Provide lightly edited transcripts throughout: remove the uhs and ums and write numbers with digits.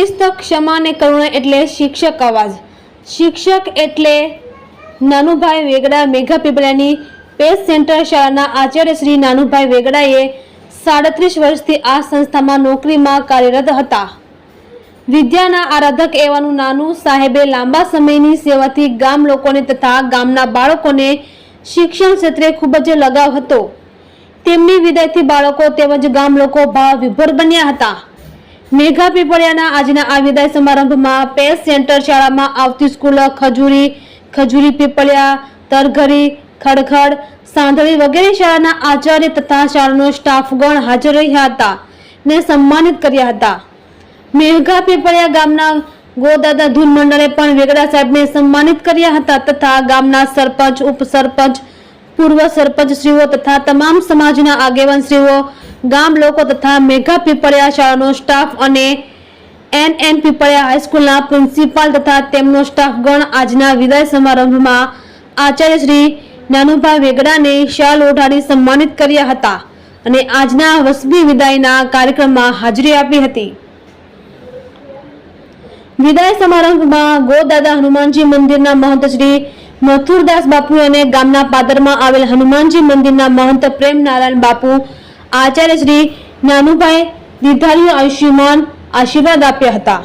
શિસ્ત, ક્ષમા અને કરુણા એટલે શિક્ષક અવાજ। શિક્ષક એટલે નાનુભાઈ વેગડા મેઘા પીપળિયાની પેસ સેન્ટર શાળાના આચાર્ય શ્રી નાનુભાઈ વેગડાએ 37 વર્ષથી આ સંસ્થામાં નોકરીમાં કાર્યરત હતા। વિદ્યાના આરાધક એવાનું નાનુ સાહેબે લાંબા સમયની સેવાથી ગામ લોકોને તથા ગામના બાળકોને શિક્ષણ ક્ષેત્રે ખૂબ જ લગાવ હતો। તેમની વિદાયથી બાળકો તેમજ ગામ લોકો ભાવ વિભોર બન્યા હતા। મેઘા પીપળિયાના આજના આ વિદાય સમારંભમાં પેસ સેન્ટર શાળામાં આવતી સ્કૂલ ખજૂરી, ખજૂરી પીપળિયા, તરઘરી, ખડખડ, સાંધળી વગેરે શાળાના આચાર્ય તથા શાળાનો સ્ટાફગણ હાજર રહ્યા હતા ને સન્માનિત કર્યા હતા। મેઘા પીપળિયા ગામના ગોદાદા ધૂન મંડળે પણ વેગડા સાહેબને સન્માનિત કર્યા હતા તથા ગામના સરપંચ, ઉપસરપંચ, પૂર્વ સરપંચ શ્રીઓ તથા તમામ સમાજના આગેવાન શ્રીઓ, ગામ લોકો તથા મેઘા પીપળિયા શાળાનો સ્ટાફ અને NN પીપળિયા હાઈસ્કૂલના પ્રિન્સિપાલ તથા તેમનો સ્ટાફગણ આજના વિદાય સમારંભમાં આચાર્ય શ્રી નાનુભાઈ વેગડાને શાલ ઓઢાડી સન્માનિત કર્યા હતા અને આજના વસબી વિદાયના કાર્યક્રમમાં હાજરી આપી હતી। વિદાય સમારંભમાં ગોદાદા હનુમાનજી મંદિરના મહંત શ્રી મથુરદાસ બાપુ અને ગામના પાદરમાં આવેલ હનુમાનજી મંદિરના મહંત પ્રેમ નારાયણ બાપુ આચાર્ય શ્રી નાનુભાઈ દીર્ઘાયુ આયુષ્યમાન આશીર્વાદ આપ્યા હતા।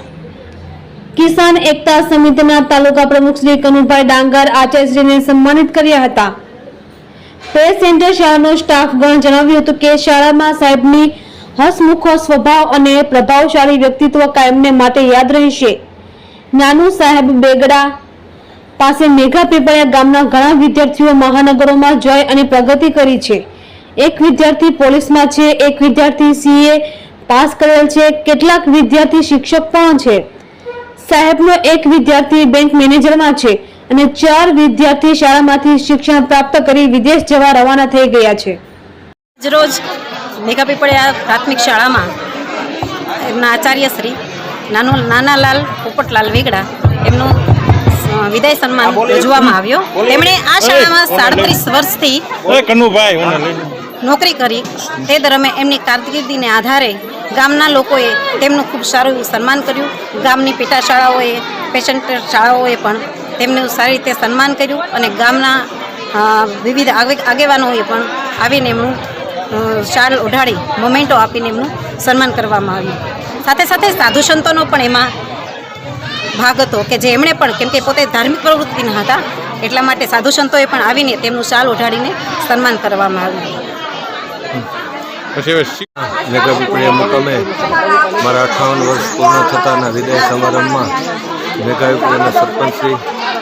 કિસાન એકતા સમિતિના તાલુકા પ્રમુખ શ્રી કનુભાઈ ડાંગર આચાર્યશ્રીને સન્માનિત કર્યા હતા। પેસ સેન્ટર શાળાનો સ્ટાફગણ જણાવ્યું હતું કે શાળામાં સાહેબની હસમુખો સ્વભાવ અને પ્રભાવશાળી વ્યક્તિત્વ કાયમને માટે યાદ રહેશે। નાનુ સાહેબ બેગડા પાસે મેઘા પીપળિયા ગામના ઘણા વિદ્યાર્થીઓ મહાનગરોમાં જઈ અને પ્રગતિ કરી છે। એક વિદ્યાર્થી પોલીસમાં છે, એક વિદ્યાર્થી CA પાસ કરેલ છે, કેટલાક વિદ્યાર્થી શિક્ષક પણ છે। સાહેબનો એક વિદ્યાર્થી બેંક મેનેજરમાં છે અને 4 વિદ્યાર્થી શાળામાંથી શિક્ષણ પ્રાપ્ત કરી વિદેશ જવા રવાના થઈ ગયા છે। રોજ મેઘા પીપળિયા પ્રાથમિક શાળામાં એમના આચાર્ય શ્રી નાનાલાલ પોપટલાલ વેગડા એમનું વિદાય સન્માન યોજવામાં આવ્યો। તેમણે આ શાળામાં 37 વર્ષથી નોકરી કરી। તે દરમિયાન એમની કારકિર્દીને આધારે ગામના લોકોએ તેમનું ખૂબ સારું સન્માન કર્યું। ગામની પેટા શાળાઓએ, પેશન્ટ શાળાઓએ પણ તેમનું સારી રીતે સન્માન કર્યું અને ગામના વિવિધ આગેવાનોએ પણ આવીને એમનું શાલ ઓઢાડી મોમેન્ટો આપીને એમનું સન્માન કરવામાં આવ્યું। સાથે સાથે સાધુ સંતોનો પણ એમાં ભાગ હતો કે જે એમણે પણ, કેમ કે પોતે ધાર્મિક પ્રવૃત્તિના હતા એટલા માટે સાધુ સંતોએ પણ આવીને તેમનું શાલ ઓઢાડીને સન્માન કરવામાં આવ્યું। મેઘા પીપળિયા મુકામે મારા 58 વર્ષ પૂર્ણ થતાના વિદાય સમારંભમાં મેઘા પીપળિયાના સરપંચશ્રી,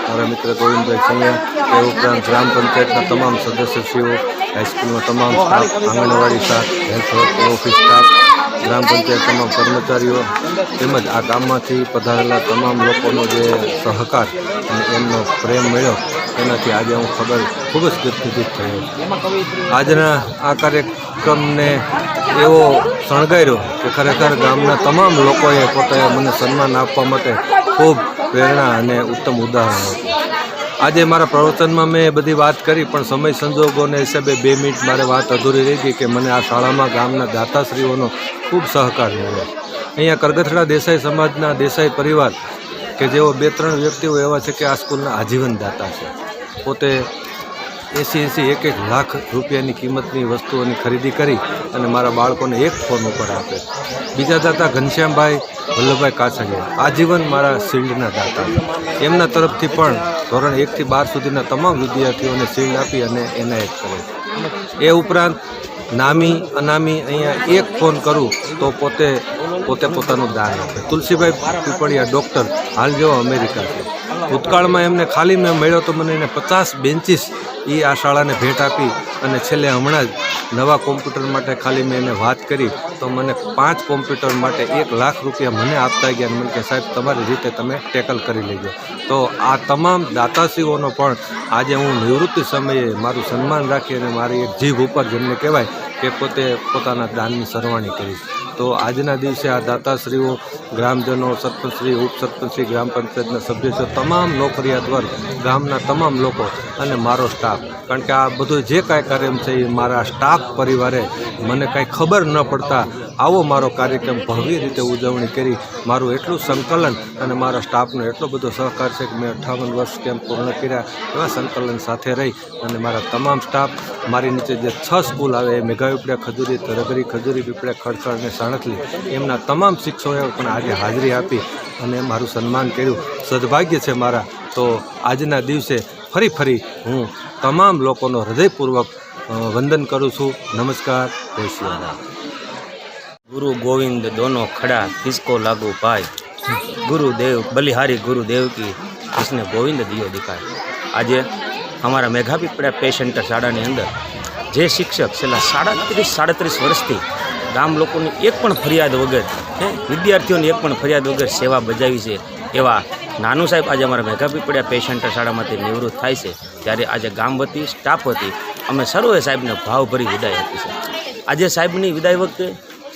મારા મિત્ર ગોવિંદભાઈ સિંહા, તે ઉપરાંત ગ્રામ પંચાયતના તમામ સદસ્યશ્રીઓ, હાઈસ્કૂલના તમામ સ્ટાફ, આંગણવાડી સ્ટાફ, હેલ્થ ઓફિસ સ્ટાફ, ગ્રામ પંચાયત તમામ કર્મચારીઓ તેમજ આ ગામમાંથી પધારેલા તમામ લોકોનો જે સહકાર અને એમનો પ્રેમ મળ્યો એનાથી આજે હું ખૂબ જ ગદગદિત થયો। આજના આ કાર્યક્રમને એવો શણગાર્યો કે ખરેખર ગામના તમામ લોકોએ પોતે મને સન્માન આપવા માટે ખૂબ પ્રેરણા અને ઉત્તમ ઉદાહરણ હતું। આજે મારા પ્રવચનમાં મેં બધી વાત કરી પણ સમય સંજોગોને હિસાબે 2 મિનિટ મારે વાત અધૂરી રહી ગઈ કે મને આ શાળામાં ગામના દાતાશ્રીઓનો ખૂબ સહકાર મળ્યો। અહીંયા કરગથડા દેસાઈ સમાજના દેસાઈ પરિવાર કે જેઓ 2-3 વ્યક્તિઓ એવા છે કે આ સ્કૂલના આજીવન દાતા છે। પોતે 80-1 લાખ રૂપિયાની કિંમતની વસ્તુઓની ખરીદી કરી અને મારા બાળકોને એક ફોન ઉપર આપે। બીજા દાતા ઘનશ્યામભાઈ વલ્લભભાઈ કાછડિયા આજીવન મારા શિલ્ડના દાતા છે। એમના તરફથી પણ ધોરણ 1 થી 12 સુધીના તમામ વિદ્યાર્થીઓને શિલ્ડ આપી અને એનાયત કરે છે। એ ઉપરાંત નામી અનામી અહીંયા એક ફોન કરું તો પોતે પોતાનું દાન આપે। તુલસીભાઈ પીપળિયા ડૉક્ટર હાલ જેવો અમેરિકા છે। ભૂતકાળમાં એમને ખાલી મેં મળ્યો તો મને એને 50 બેન્ચીસ એ આ શાળાને ભેટ આપી અને છેલ્લે હમણાં જ નવા કોમ્પ્યુટર માટે ખાલી મેં એને વાત કરી તો મને 5 કોમ્પ્યુટર માટે 1 લાખ રૂપિયા મને આપતા ગયા અને મને કે સાહેબ તમારી રીતે તમે ટેકલ કરી લેજો। તો આ તમામ દાતાશ્રીઓનો પણ આજે હું નિવૃત્તિ સમયે મારું સન્માન રાખી અને મારી એક જીભ ઉપર જેમને કહેવાય કે પોતે પોતાના દાનની સરવાણી કરીશ। તો આજના દિવસે આ દાતાશ્રીઓ, ગ્રામજનો, સરપંચશ્રી, ઉપસરપંચશ્રી, ગ્રામ પંચાયતના સભ્યશ્રીઓ, તમામ નોકરિયાત વર્ગ, ગામના તમામ લોકો અને મારો સ્ટાફ, કારણ કે આ બધું જે કાંઈ કાર્ય છે એ મારા સ્ટાફ પરિવારે મને કાંઈ ખબર ન પડતા આવો મારો કાર્યક્રમ ભવ્ય રીતે ઉજવણી કરી મારું એટલું સંકલન અને મારા સ્ટાફનો એટલો બધો સહકાર છે કે મેં 58 વર્ષ કેમ્પ પૂર્ણ કર્યા એવા સંકલન સાથે રહી અને મારા તમામ સ્ટાફ મારી નીચે જે 6 સ્કૂલ આવે એ મેઘાપીપળા ખજૂરી, તરગરી ખજૂરી, પીપળા ખડખડ અને સાણકલી એમના તમામ શિક્ષકોએ પણ આજે હાજરી આપી અને મારું સન્માન કર્યું. સદભાગ્ય છે મારા. તો આજના દિવસે ફરી હું તમામ લોકોનો હૃદયપૂર્વક વંદન કરું છું. નમસ્કાર. જય શ્રી રામ. गुरु गोविंद दोनों खड़ा किसको लागू पाए, गुरुदेव बलिहारी गुरुदेव की जिसने गोविंद दियो दिखाए. આજે અમારા મેઘાપીપળા પે સેન્ટર શાળાની અંદર જે શિક્ષક છેલ્લા 37 વર્ષથી ગામ લોકોની એક પણ ફરિયાદ વગર, વિદ્યાર્થીઓની એક પણ ફરિયાદ વગર સેવા બજાવી છે એવા નાનુ સાહેબ આજે અમારા મેઘાપીપળા પે સેન્ટર શાળામાંથી નિવૃત્ત થાય છે. ત્યારે આજે ગામ વતી, સ્ટાફ વતી અમે સર્વે સાહેબને ભાવભરી વિદાય આપી છે. આજે સાહેબની વિદાય વખતે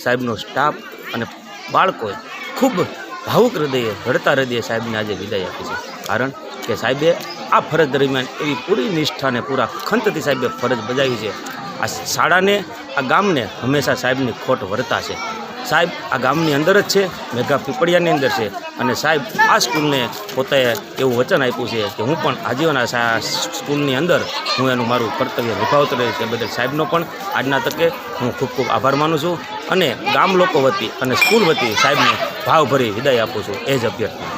સાહેબનો સ્ટાફ અને બાળકોએ ખૂબ ભાવુક હૃદયે, રડતા હૃદયે સાહેબને આજે વિદાય આપી છે. કારણ કે સાહેબે આ ફરજ દરમિયાન એવી પૂરી નિષ્ઠાને, પૂરા ખંતથી સાહેબે ફરજ બજાવી છે. આ શાળાને, આ ગામને હંમેશા સાહેબની ખોટ વર્તા છે. સાહેબ આ ગામની અંદર જ છે, મેઘાપીપળિયાની અંદર છે અને સાહેબ આ સ્કૂલને પોતે એવું વચન આપ્યું છે કે હું પણ આજીવન આ સ્કૂલની અંદર હું એનું મારું કર્તવ્ય નિભાવતો રહીશ. એ બદલ સાહેબનો પણ આજના તકે હું ખૂબ આભાર માનું છું અને ગામ લોકો વતી અને સ્કૂલ વતી સાહેબને ભાવભરી વિદાય આપું છું. એ જ અભ્યર્થના.